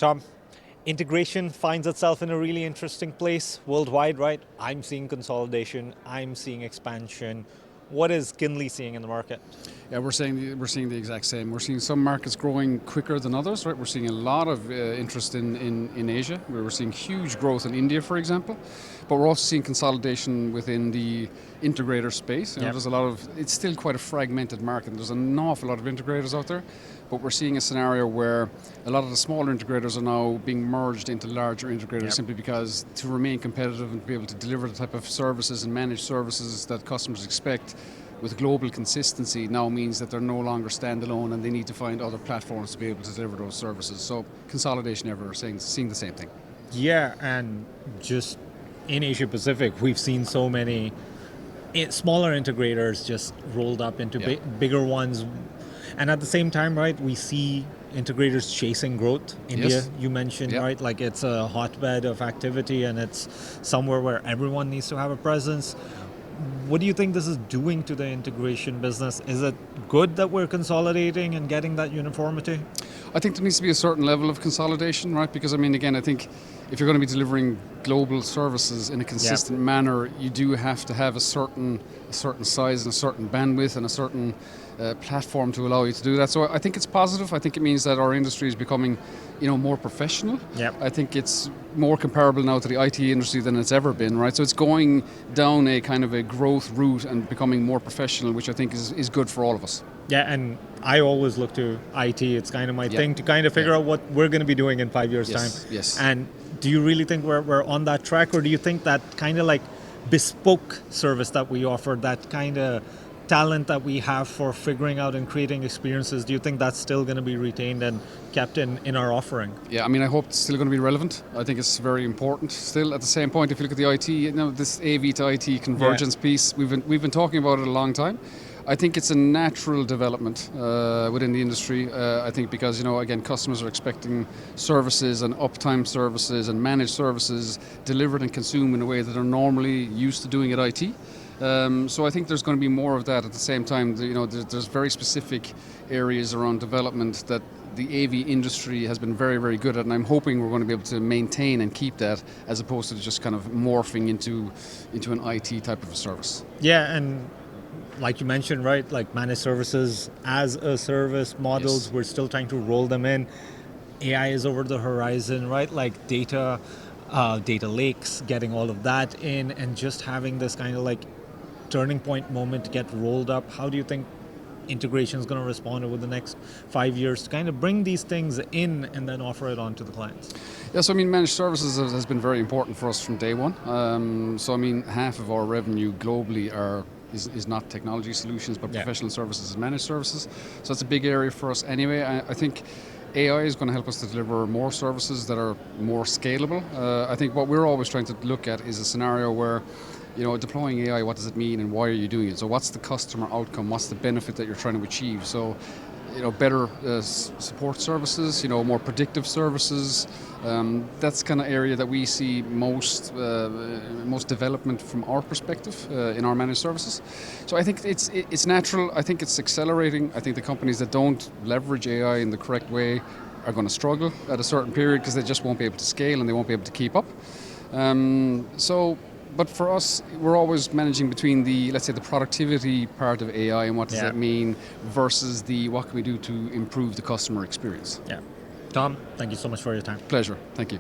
Tom, integration finds itself in a really interesting place worldwide, right? I'm seeing consolidation, I'm seeing expansion. What is Kinley seeing in the market? Yeah, we're seeing the exact same. We're seeing some markets growing quicker than others, right? We're seeing a lot of interest in Asia. We're seeing huge growth in India, for example, but we're also seeing consolidation within the integrator space. You know, Yep. there's a lot of. It's still quite a fragmented market. There's an awful lot of integrators out there, but we're seeing a scenario where a lot of the smaller integrators are now being merged into larger integrators. Yep. Simply because to remain competitive and to be able to deliver the type of services and managed services that customers expect with global consistency now means that they're no longer standalone and they need to find other platforms to be able to deliver those services. So consolidation ever seeing the same thing. Yeah, and just in Asia Pacific, we've seen so many smaller integrators just rolled up into bigger ones. And at the same time, right, we see integrators chasing growth. India, Yes. you mentioned, Yep. right? Like it's a hotbed of activity and it's somewhere where everyone needs to have a presence. What do you think this is doing to the integration business? Is it good that we're consolidating and getting that uniformity? I think there needs to be a certain level of consolidation, right? Because I mean, again, I think if you're going to be delivering global services in a consistent manner, you do have to have a certain size and a certain bandwidth and a certain platform to allow you to do that. So I think it's positive. I think it means that our industry is becoming, more professional. Yep. I think it's more comparable now to the IT industry than it's ever been, right? So it's going down a kind of a growth route and becoming more professional, which I think is good for all of us. Yeah, and I always look to IT. It's kind of my thing to kind of figure out what we're going to be doing in 5 years' time. Yes. And do you really think we're on that track, or do you think that kind of like bespoke service that we offer, that kind of talent that we have for figuring out and creating experiences, do you think that's still going to be retained and kept in our offering? Yeah, I mean, I hope it's still going to be relevant. I think it's very important still. At the same point, if you look at the IT, this AV to IT convergence piece, we've been talking about it a long time. I think it's a natural development within the industry. I think because, again, customers are expecting services and uptime services and managed services delivered and consumed in a way that they're normally used to doing at IT. So I think there's going to be more of that. At the same time, there's very specific areas around development that the AV industry has been very, very good at, and I'm hoping we're going to be able to maintain and keep that as opposed to just kind of morphing into an IT type of a service. Yeah, and like you mentioned, right, like managed services as a service models, Yes. we're still trying to roll them in. AI is over the horizon, right? Like data lakes, getting all of that in, and just having this kind of like turning point moment to get rolled up. How do you think integration is going to respond over the next 5 years to kind of bring these things in and then offer it on to the clients? Yeah, so I mean, managed services has been very important for us from day one. So I mean, half of our revenue globally is not technology solutions, but professional services and managed services. So that's a big area for us anyway. I think AI is going to help us to deliver more services that are more scalable. I think what we're always trying to look at is a scenario where, deploying AI, what does it mean and why are you doing it? So what's the customer outcome? What's the benefit that you're trying to achieve? So, better support services, more predictive services. That's kind of area that we see most development from our perspective in our managed services. So I think it's natural. I think it's accelerating. I think the companies that don't leverage AI in the correct way are going to struggle at a certain period because they just won't be able to scale and they won't be able to keep up. But for us, we're always managing between let's say the productivity part of AI and what does that mean versus what can we do to improve the customer experience. Yeah. Tom, thank you so much for your time. Pleasure. Thank you.